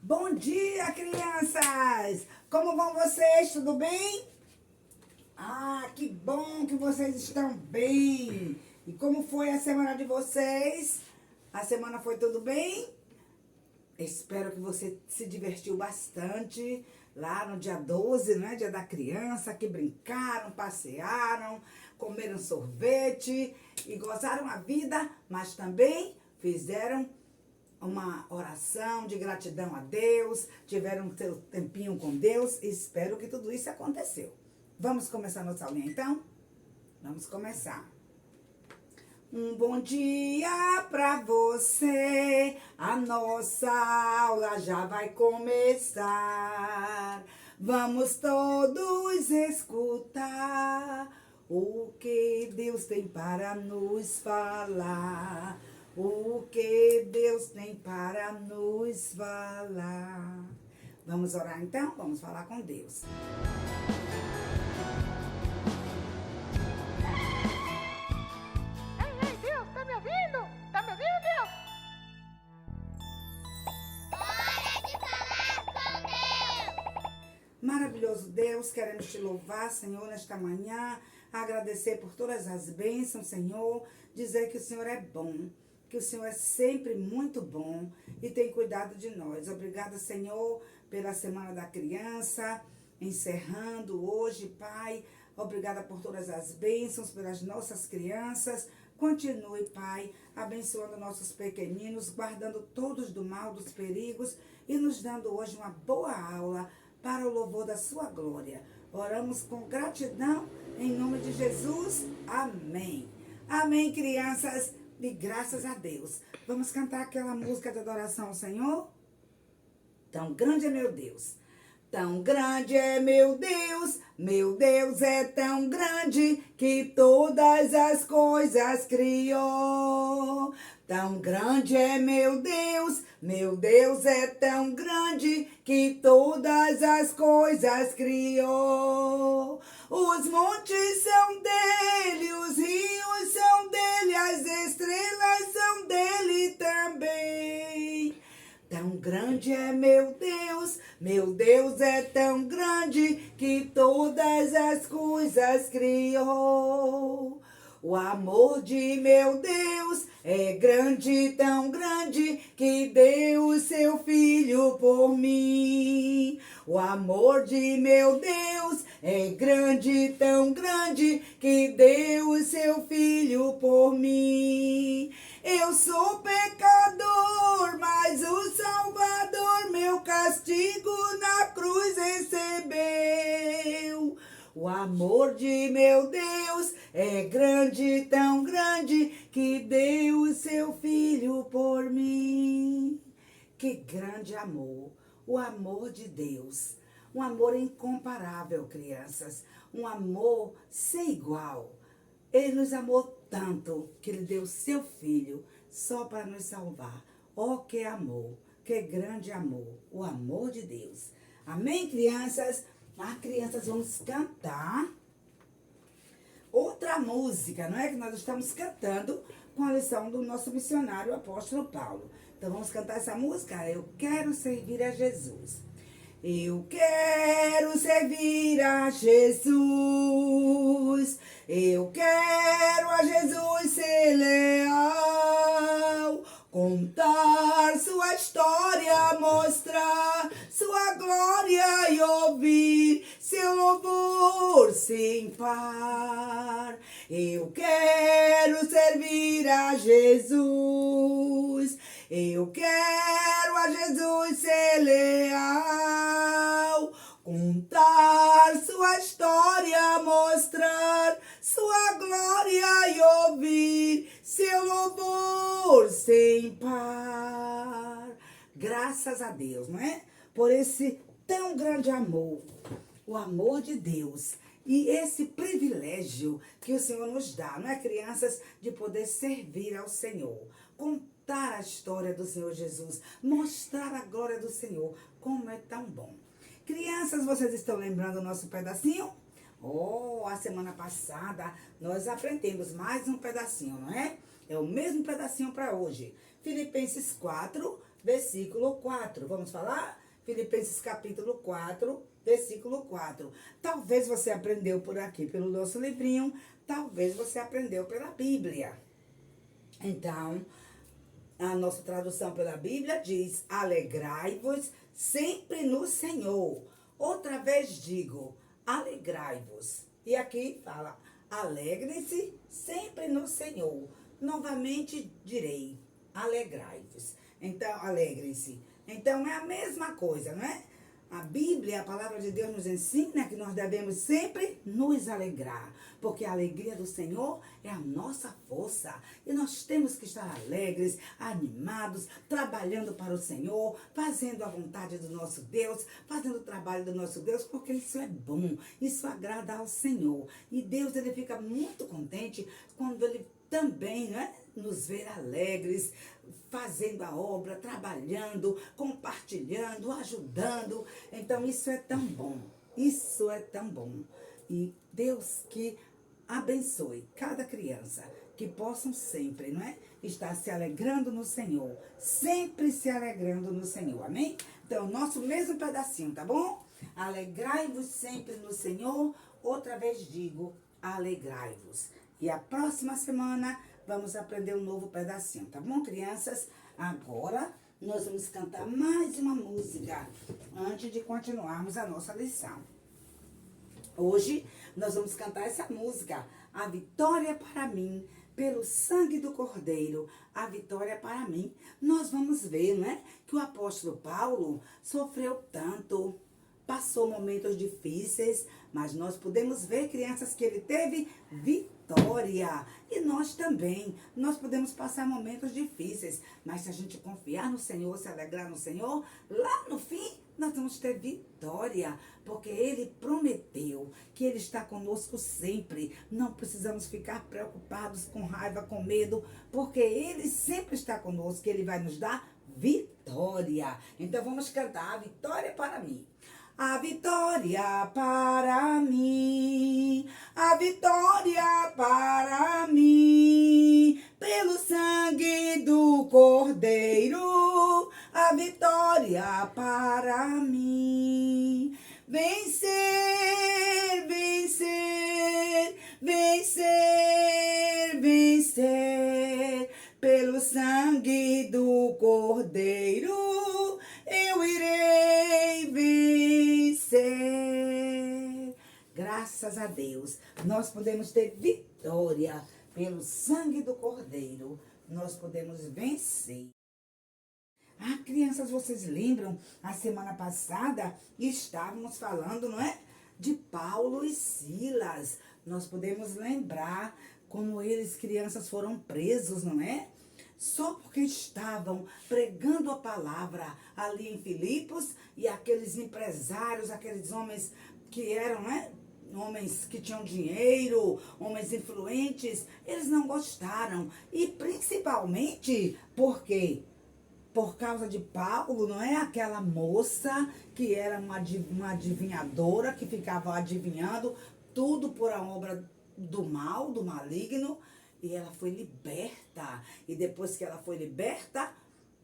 Bom dia, crianças! Como vão vocês? Tudo bem? Ah, que bom que vocês estão bem! E como foi a semana de vocês? A semana foi tudo bem? Espero que você se divertiu bastante lá no dia 12, né? Dia da criança, que brincaram, passearam, comeram sorvete e gozaram a vida, mas também fizeram uma oração de gratidão a Deus, tiveram um seu tempinho com Deus e espero que tudo isso aconteceu. Vamos começar nossa aulinha então? Vamos começar. Um bom dia pra você, a nossa aula já vai começar. Vamos todos escutar o que Deus tem para nos falar. O que Deus tem para nos falar. Vamos orar então? Vamos falar com Deus. Ei, Deus, tá me ouvindo? Tá me ouvindo, Deus? Hora de falar com Deus! Maravilhoso Deus, queremos te louvar, Senhor, nesta manhã, agradecer por todas as bênçãos, Senhor, dizer que o Senhor é bom, que o Senhor é sempre muito bom e tem cuidado de nós. Obrigada, Senhor, pela Semana da Criança, encerrando hoje, Pai. Obrigada por todas as bênçãos, pelas nossas crianças. Continue, Pai, abençoando nossos pequeninos, guardando todos do mal, dos perigos e nos dando hoje uma boa aula para o louvor da sua glória. Oramos com gratidão em nome de Jesus. Amém. Amém, crianças. E graças a Deus. Vamos cantar aquela música de adoração ao Senhor? Tão grande é meu Deus. Tão grande é meu Deus é tão grande que todas as coisas criou. Tão grande é meu Deus é tão grande que todas as coisas criou. Os montes são dele, os rios são dele, as estrelas são dele também. Tão grande é meu Deus é tão grande que todas as coisas criou. O amor de meu Deus é grande, tão grande, que deu o seu filho por mim. O amor de meu Deus é grande, tão grande, que deu o seu filho por mim. Eu sou pecador, mas o Salvador meu castigo na cruz recebeu. O amor de meu Deus é grande, tão grande, que deu o seu filho por mim. Que grande amor, o amor de Deus. Um amor incomparável, crianças. Um amor sem igual. Ele nos amou tanto que ele deu seu filho só para nos salvar. Oh, que amor, que grande amor, o amor de Deus. Amém, crianças? Crianças, vamos cantar outra música, não é? Que nós estamos cantando com a lição do nosso missionário, o apóstolo Paulo. Então, vamos cantar essa música? Eu quero servir a Jesus. Eu quero servir a Jesus. Eu quero a Jesus ser leal. Contar sua história, mostrar sua glória e ouvir seu louvor sem par. Eu quero servir a Jesus. Eu quero a Jesus ser leal. Contar sua história, mostrar sua glória e ouvir seu louvor sem par. Graças a Deus, não é? Por esse tão grande amor, o amor de Deus. E esse privilégio que o Senhor nos dá, não é, crianças? De poder servir ao Senhor. Contar a história do Senhor Jesus. Mostrar a glória do Senhor. Como é tão bom. Crianças, vocês estão lembrando o nosso pedacinho? Oh, a semana passada nós aprendemos mais um pedacinho, não é? É o mesmo pedacinho para hoje. Filipenses 4, versículo 4. Vamos falar? Filipenses capítulo 4, versículo 4. Talvez você aprendeu por aqui, pelo nosso livrinho, talvez você aprendeu pela Bíblia. Então, a nossa tradução pela Bíblia diz: alegrai-vos sempre no Senhor. Outra vez digo, alegrai-vos. E aqui fala, alegrem-se sempre no Senhor. Novamente direi, alegrai-vos. Então, alegrem-se. Então, é a mesma coisa, não é? A Bíblia, a palavra de Deus nos ensina que nós devemos sempre nos alegrar, porque a alegria do Senhor é a nossa força. E nós temos que estar alegres, animados, trabalhando para o Senhor, fazendo a vontade do nosso Deus, fazendo o trabalho do nosso Deus, porque isso é bom, isso agrada ao Senhor. E Deus, ele fica muito contente quando ele também, né, nos ver alegres, fazendo a obra, trabalhando, compartilhando, ajudando. Então, isso é tão bom. Isso é tão bom. E Deus que abençoe cada criança, que possam sempre, não é, estar se alegrando no Senhor. Sempre se alegrando no Senhor. Amém? Então, nosso mesmo pedacinho, tá bom? Alegrai-vos sempre no Senhor. Outra vez digo, alegrai-vos. E a próxima semana vamos aprender um novo pedacinho, tá bom, crianças? Agora nós vamos cantar mais uma música antes de continuarmos a nossa lição. Hoje nós vamos cantar essa música, A Vitória para Mim, pelo sangue do Cordeiro, a vitória para mim. Nós vamos ver, não é, que o apóstolo Paulo sofreu tanto, passou momentos difíceis, mas nós podemos ver, crianças, que ele teve vitória. E nós também, nós podemos passar momentos difíceis, mas se a gente confiar no Senhor, se alegrar no Senhor, lá no fim nós vamos ter vitória, porque ele prometeu que ele está conosco sempre. Não precisamos ficar preocupados, com raiva, com medo, porque ele sempre está conosco, ele vai nos dar vitória. Então vamos cantar A Vitória para Mim. A vitória para mim, a vitória para mim, pelo sangue do Cordeiro, a vitória para mim. Vencer, vencer, vencer, vencer, pelo sangue do Cordeiro, eu irei vencer. Graças a Deus, nós podemos ter vitória pelo sangue do Cordeiro. Nós podemos vencer. Ah, crianças, vocês lembram? A semana passada estávamos falando, não é? De Paulo e Silas. Nós podemos lembrar como eles, crianças, foram presos, não é? Só porque estavam pregando a palavra ali em Filipos, e aqueles empresários, aqueles homens que eram, né, homens que tinham dinheiro, homens influentes, eles não gostaram. E principalmente porque, por causa de Paulo, não é, aquela moça que era uma adivinhadora, que ficava adivinhando tudo por a obra do mal, do maligno. E ela foi liberta. E depois que ela foi liberta,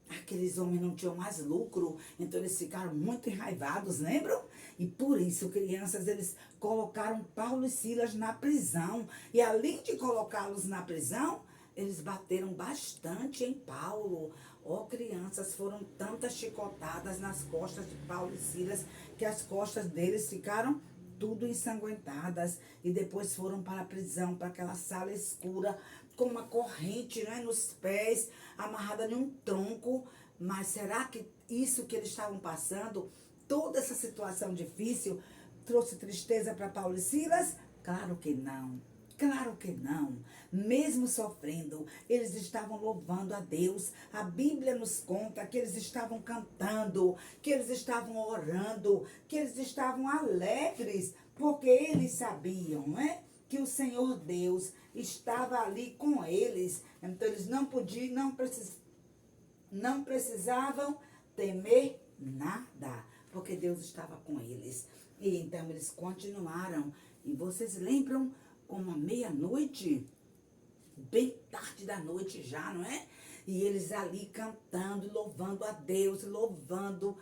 aqueles homens não tinham mais lucro. Então eles ficaram muito enraivados, lembram? E por isso, crianças, eles colocaram Paulo e Silas na prisão. E além de colocá-los na prisão, eles bateram bastante em Paulo. Oh, crianças, foram tantas chicotadas nas costas de Paulo e Silas que as costas deles ficaram tudo ensanguentadas, e depois foram para a prisão, para aquela sala escura, com uma corrente, né, nos pés, amarrada em um tronco. Mas será que isso que eles estavam passando, toda essa situação difícil, trouxe tristeza para Paulo e Silas? Claro que não. Claro que não. Mesmo sofrendo, eles estavam louvando a Deus. A Bíblia nos conta que eles estavam cantando, que eles estavam orando, que eles estavam alegres, porque eles sabiam, né, que o Senhor Deus estava ali com eles. Então eles não precisavam temer nada, porque Deus estava com eles. E então eles continuaram. E vocês lembram como à meia-noite, bem tarde da noite já, não é? E eles ali cantando, louvando a Deus, louvando.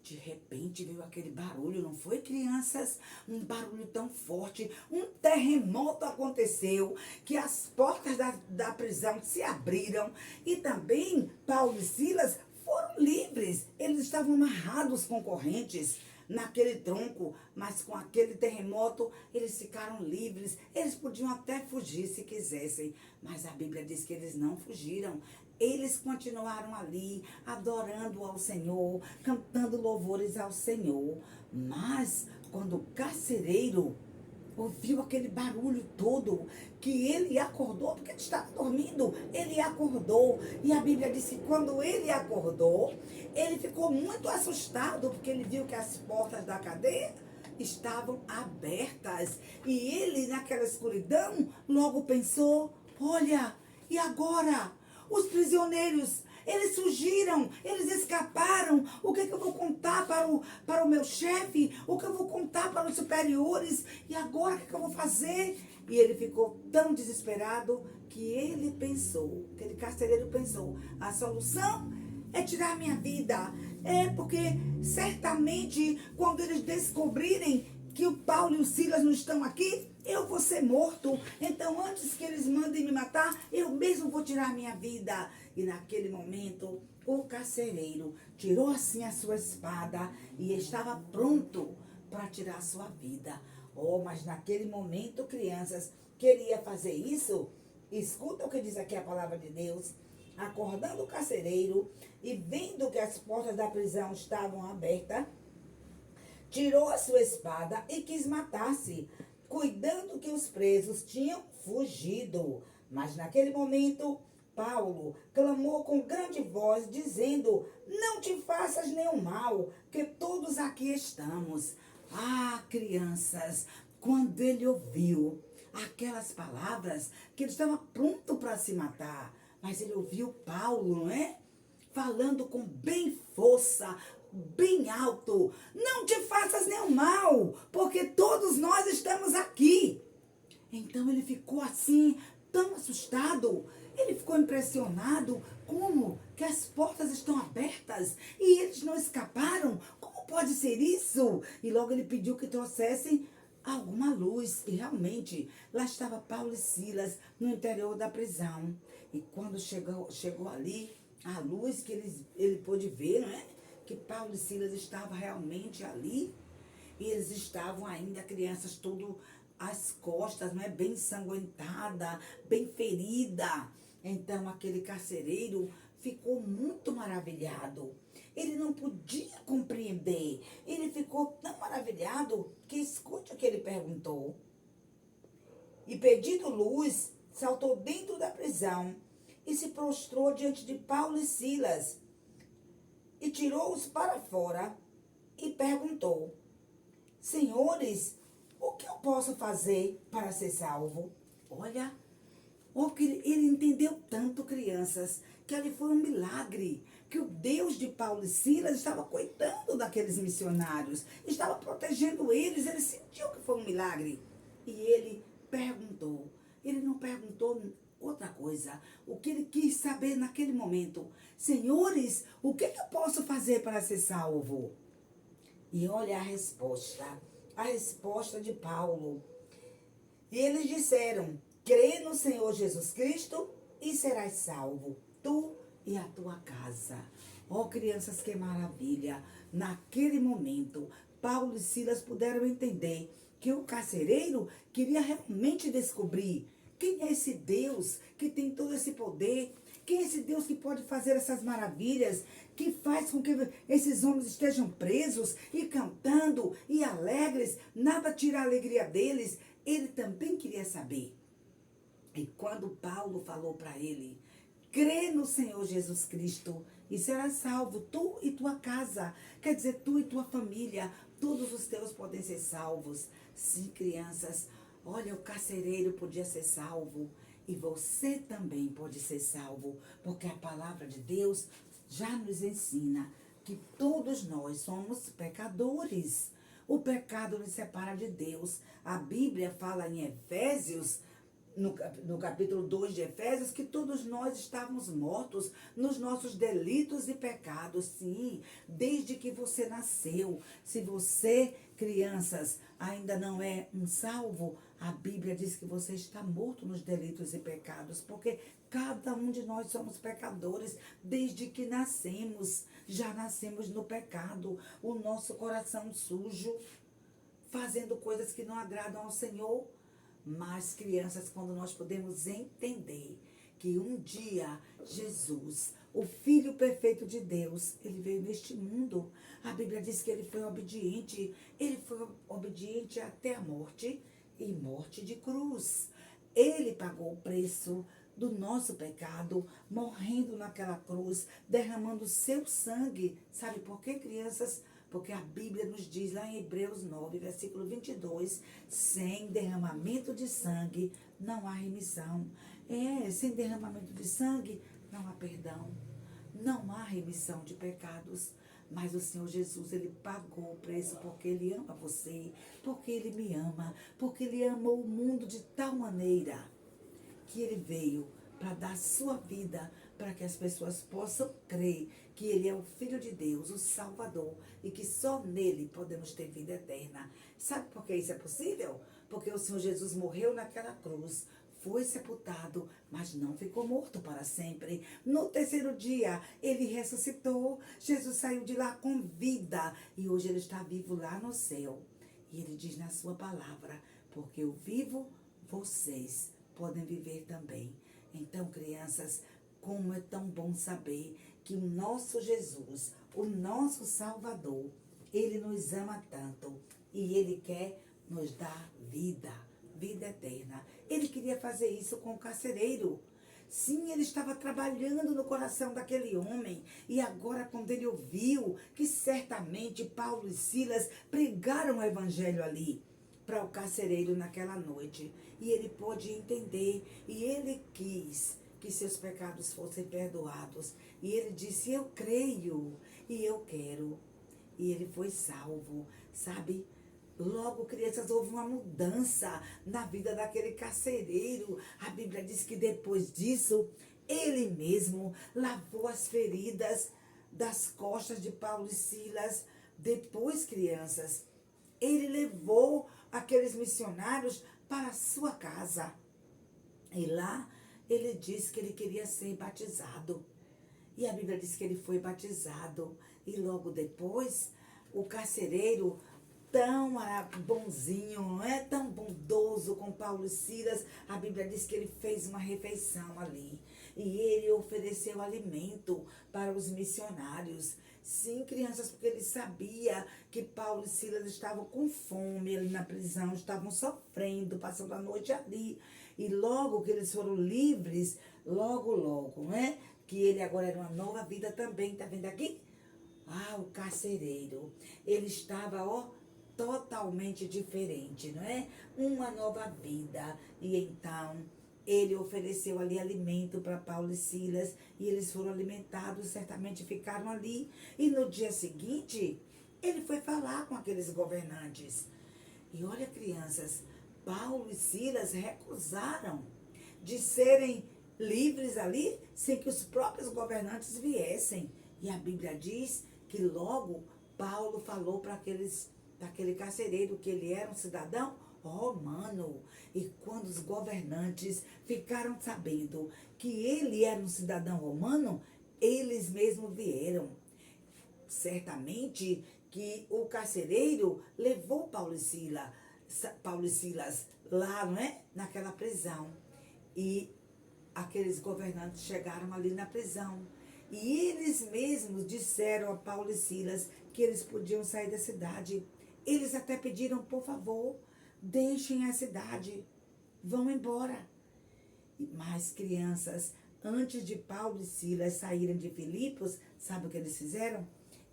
De repente veio aquele barulho, não foi, crianças? Um barulho tão forte, um terremoto aconteceu, que as portas da prisão se abriram e também Paulo e Silas foram livres. Eles estavam amarrados com correntes naquele tronco, mas com aquele terremoto eles ficaram livres. Eles podiam até fugir se quisessem, mas a Bíblia diz que eles não fugiram. Eles continuaram ali, adorando ao Senhor, cantando louvores ao Senhor. Mas, quando o carcereiro ouviu aquele barulho todo, que ele acordou, porque ele estava dormindo, ele acordou. E a Bíblia diz que quando ele acordou, ele ficou muito assustado, porque ele viu que as portas da cadeia estavam abertas. E ele, naquela escuridão, logo pensou, olha, e agora? Os prisioneiros, eles fugiram, eles escaparam. O que eu vou contar para o meu chefe? O que eu vou contar para os superiores? E agora o que eu vou fazer? E ele ficou tão desesperado que ele pensou, aquele carcereiro pensou, a solução é tirar minha vida. É porque certamente quando eles descobrirem que o Paulo e o Silas não estão aqui, eu vou ser morto. Então, antes que eles mandem me matar, eu mesmo vou tirar minha vida. E naquele momento, o carcereiro tirou assim a sua espada e estava pronto para tirar a sua vida. Oh, mas naquele momento, crianças, queria fazer isso? Escuta o que diz aqui a palavra de Deus. Acordando o carcereiro e vendo que as portas da prisão estavam abertas, tirou a sua espada e quis matar-se, cuidando que os presos tinham fugido. Mas naquele momento, Paulo clamou com grande voz, dizendo, não te faças nenhum mal, que todos aqui estamos. Ah, crianças, quando ele ouviu aquelas palavras, que ele estava pronto para se matar, mas ele ouviu Paulo, não é? Falando com bem força, bem alto, não te faças nenhum mal, porque todos nós estamos aqui. Então ele ficou assim, tão assustado, ele ficou impressionado, como que as portas estão abertas e eles não escaparam? Como pode ser isso? E logo ele pediu que trouxessem alguma luz, e realmente lá estava Paulo e Silas no interior da prisão. E quando chegou ali, a luz que ele pôde ver, não é? Que Paulo e Silas estavam realmente ali, e eles estavam ainda, crianças, tudo as costas, não é? Bem ensanguentada, bem ferida. Então aquele carcereiro ficou muito maravilhado. Ele não podia compreender. Ele ficou tão maravilhado que escute o que ele perguntou. E pedindo luz, saltou dentro da prisão e se prostrou diante de Paulo e Silas. E tirou-os para fora e perguntou, senhores, o que eu posso fazer para ser salvo? Olha, ele entendeu tanto, crianças, que ali foi um milagre, que o Deus de Paulo e Silas estava cuidando daqueles missionários, estava protegendo eles, ele sentiu que foi um milagre. E ele perguntou, ele não perguntou outra coisa, o que ele quis saber naquele momento, senhores, o que eu posso fazer para ser salvo? E olha a resposta de Paulo. E eles disseram, crê no Senhor Jesus Cristo e serás salvo, tu e a tua casa. Ó, crianças, que maravilha! Naquele momento, Paulo e Silas puderam entender que o carcereiro queria realmente descobrir quem é esse Deus que tem todo esse poder, quem é esse Deus que pode fazer essas maravilhas, que faz com que esses homens estejam presos e cantando e alegres, nada tira a alegria deles. Ele também queria saber. E quando Paulo falou para ele, crê no Senhor Jesus Cristo e serás salvo, tu e tua casa. Quer dizer, tu e tua família, todos os teus podem ser salvos. Sim, crianças, olha, o carcereiro podia ser salvo e você também pode ser salvo, porque a palavra de Deus já nos ensina que todos nós somos pecadores. O pecado nos separa de Deus. A Bíblia fala em Efésios no capítulo 2 de Efésios, que todos nós estávamos mortos nos nossos delitos e pecados. Sim, desde que você nasceu. Se você, crianças, ainda não é um salvo, a Bíblia diz que você está morto nos delitos e pecados, porque cada um de nós somos pecadores desde que nascemos. Já nascemos no pecado, o nosso coração sujo, fazendo coisas que não agradam ao Senhor. Mas, crianças, quando nós podemos entender que um dia Jesus, o Filho perfeito de Deus, ele veio neste mundo. A Bíblia diz que ele foi obediente até a morte, e morte de cruz. Ele pagou o preço do nosso pecado, morrendo naquela cruz, derramando seu sangue. Sabe por quê, crianças? Porque a Bíblia nos diz lá em Hebreus 9, versículo 22, sem derramamento de sangue não há remissão. Sem derramamento de sangue não há perdão, não há remissão de pecados. Mas o Senhor Jesus, ele pagou o preço porque ele ama você, porque ele me ama, porque ele amou o mundo de tal maneira que ele veio para dar sua vida, para que as pessoas possam crer que ele é o Filho de Deus, o Salvador, e que só nele podemos ter vida eterna. Sabe por que isso é possível? Porque o Senhor Jesus morreu naquela cruz, foi sepultado, mas não ficou morto para sempre. No terceiro dia, ele ressuscitou. Jesus saiu de lá com vida e hoje ele está vivo lá no céu. E ele diz na sua palavra, porque eu vivo, vocês podem viver também. Então, crianças, como é tão bom saber que o nosso Jesus, o nosso Salvador, ele nos ama tanto e ele quer nos dar vida eterna. Ele queria fazer isso com o carcereiro. Sim, ele estava trabalhando no coração daquele homem. E agora, quando ele ouviu que certamente Paulo e Silas pregaram o evangelho ali para o carcereiro naquela noite, e ele pôde entender, e ele quis que seus pecados fossem perdoados. E ele disse, eu creio e eu quero. E ele foi salvo, sabe? Logo, crianças, houve uma mudança na vida daquele carcereiro. A Bíblia diz que depois disso, ele mesmo lavou as feridas das costas de Paulo e Silas. Depois, crianças, ele levou aqueles missionários para a sua casa. E lá, ele disse que ele queria ser batizado. E a Bíblia diz que ele foi batizado. E logo depois, o carcereiro, tão bonzinho, não é? Tão bondoso com Paulo e Silas, a Bíblia diz que ele fez uma refeição ali. E ele ofereceu alimento para os missionários. Sim, crianças, porque ele sabia que Paulo e Silas estavam com fome ali na prisão, estavam sofrendo, passando a noite ali. E logo que eles foram livres, logo, não é? Que ele agora era uma nova vida também, tá vendo aqui? Ah, o carcereiro, ele estava, totalmente diferente, não é? Uma nova vida. E então, ele ofereceu ali alimento para Paulo e Silas, e eles foram alimentados, certamente ficaram ali. E no dia seguinte, ele foi falar com aqueles governantes. E olha, crianças, Paulo e Silas recusaram de serem livres ali, sem que os próprios governantes viessem. E a Bíblia diz que logo Paulo falou para aquele carcereiro que ele era um cidadão romano. E quando os governantes ficaram sabendo que ele era um cidadão romano, eles mesmos vieram. Certamente que o carcereiro levou Paulo e Silas lá, não é? Naquela prisão. E aqueles governantes chegaram ali na prisão. E eles mesmos disseram a Paulo e Silas que eles podiam sair da cidade. Eles até pediram, por favor, deixem a cidade, vão embora. Mas, crianças, antes de Paulo e Silas saírem de Filipos, sabe o que eles fizeram?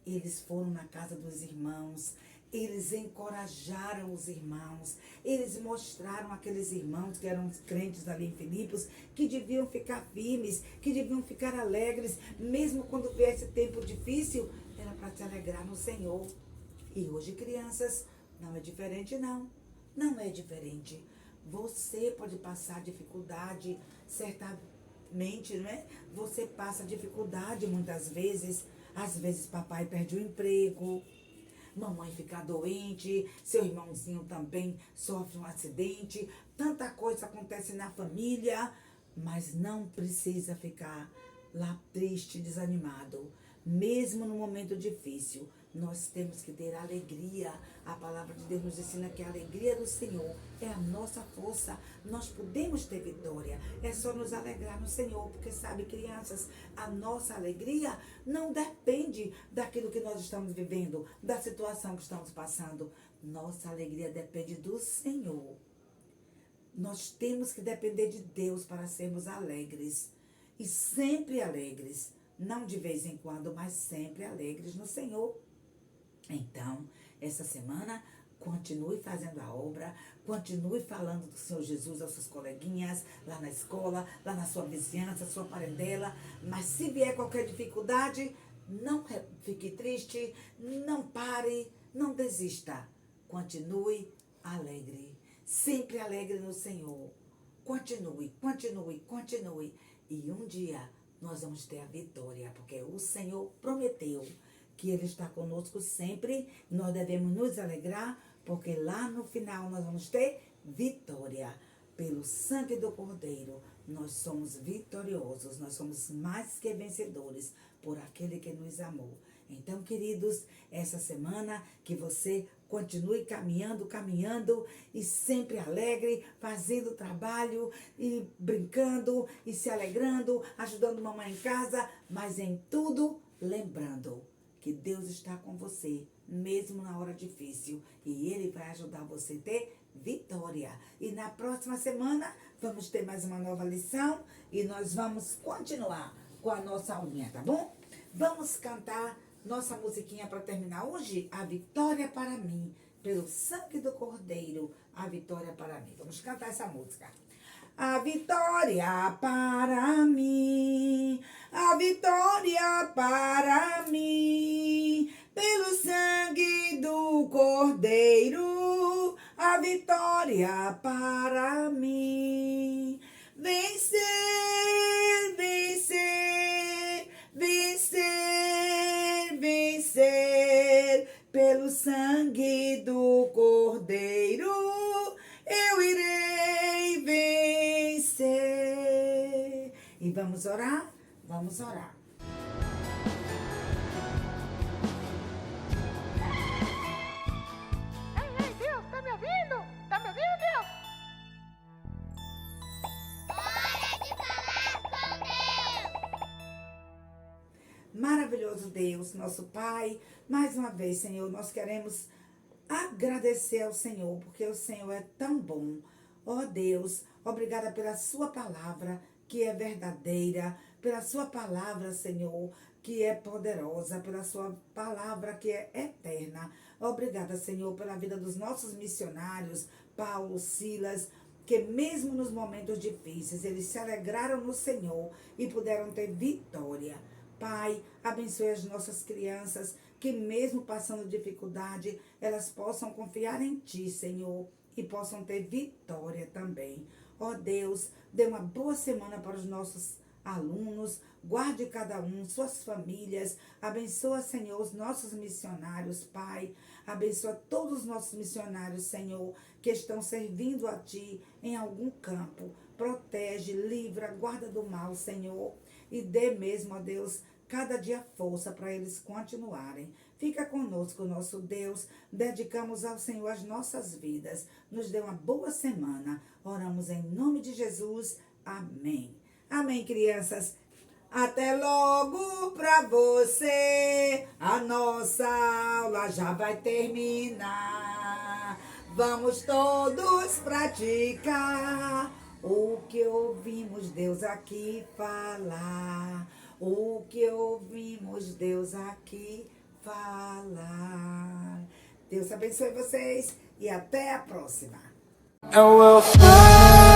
Eles foram na casa dos irmãos, eles encorajaram os irmãos, eles mostraram àqueles irmãos que eram crentes ali em Filipos, que deviam ficar firmes, que deviam ficar alegres, mesmo quando viesse tempo difícil, era para se alegrar no Senhor. E hoje, crianças, não é diferente não, não é diferente. Você pode passar dificuldade, certamente, não é? Você passa dificuldade muitas vezes. Às vezes papai perde o emprego, mamãe fica doente, seu irmãozinho também sofre um acidente. Tanta coisa acontece na família, mas não precisa ficar lá triste, desanimado. Mesmo no momento difícil, nós temos que ter alegria. A palavra de Deus nos ensina que a alegria do Senhor é a nossa força. Nós podemos ter vitória. É só nos alegrar no Senhor, porque sabe, crianças, a nossa alegria não depende daquilo que nós estamos vivendo, da situação que estamos passando. Nossa alegria depende do Senhor. Nós temos que depender de Deus para sermos alegres. E sempre alegres. Não de vez em quando, mas sempre alegres no Senhor. Então, essa semana, continue fazendo a obra, continue falando do Senhor Jesus aos seus coleguinhas, lá na escola, lá na sua vizinhança, sua parentela. Mas se vier qualquer dificuldade, não fique triste, não pare, não desista. Continue alegre, sempre alegre no Senhor. Continue, continue, continue. E um dia nós vamos ter a vitória, porque o Senhor prometeu que Ele está conosco sempre. Nós devemos nos alegrar, porque lá no final nós vamos ter vitória. Pelo sangue do Cordeiro, nós somos vitoriosos, nós somos mais que vencedores por aquele que nos amou. Então, queridos, essa semana que você continue caminhando e sempre alegre, fazendo trabalho e brincando e se alegrando, ajudando mamãe em casa, mas em tudo lembrando que Deus está com você, mesmo na hora difícil, e Ele vai ajudar você a ter vitória. E na próxima semana vamos ter mais uma nova lição e nós vamos continuar com a nossa aulinha, tá bom? Vamos cantar nossa musiquinha para terminar hoje, A Vitória para Mim, pelo sangue do Cordeiro, a vitória para mim. Vamos cantar essa música. A vitória para mim, a vitória para mim, pelo sangue do Cordeiro, a vitória para mim. Vencer, vencer, vencer, vencer, pelo sangue do Cordeiro, eu irei vencer. E vamos orar? Vamos orar. Ei, Deus, tá me ouvindo? Tá me ouvindo, Deus? Hora de falar com Deus. Maravilhoso Deus, nosso Pai, mais uma vez, Senhor, nós queremos agradecer ao Senhor, porque o Senhor é tão bom. Ó Deus, obrigada pela sua palavra, que é verdadeira, pela sua palavra, Senhor, que é poderosa, pela sua palavra que é eterna. Obrigada, Senhor, pela vida dos nossos missionários, Paulo, Silas, que mesmo nos momentos difíceis, eles se alegraram no Senhor e puderam ter vitória. Pai, abençoe as nossas crianças, que mesmo passando dificuldade, elas possam confiar em Ti, Senhor, e possam ter vitória também. Ó Deus, dê uma boa semana para os nossos alunos, guarde cada um, suas famílias, abençoa, Senhor, os nossos missionários, Pai, abençoa todos os nossos missionários, Senhor, que estão servindo a Ti em algum campo, protege, livra, guarda do mal, Senhor, e dê mesmo, ó Deus, cada dia força para eles continuarem. Fica conosco, nosso Deus. Dedicamos ao Senhor as nossas vidas. Nos dê uma boa semana. Oramos em nome de Jesus. Amém. Amém, crianças. Até logo pra você. A nossa aula já vai terminar. Vamos todos praticar o que ouvimos Deus aqui falar. O que ouvimos Deus aqui falar. Deus abençoe vocês e até a próxima. And we'll fly.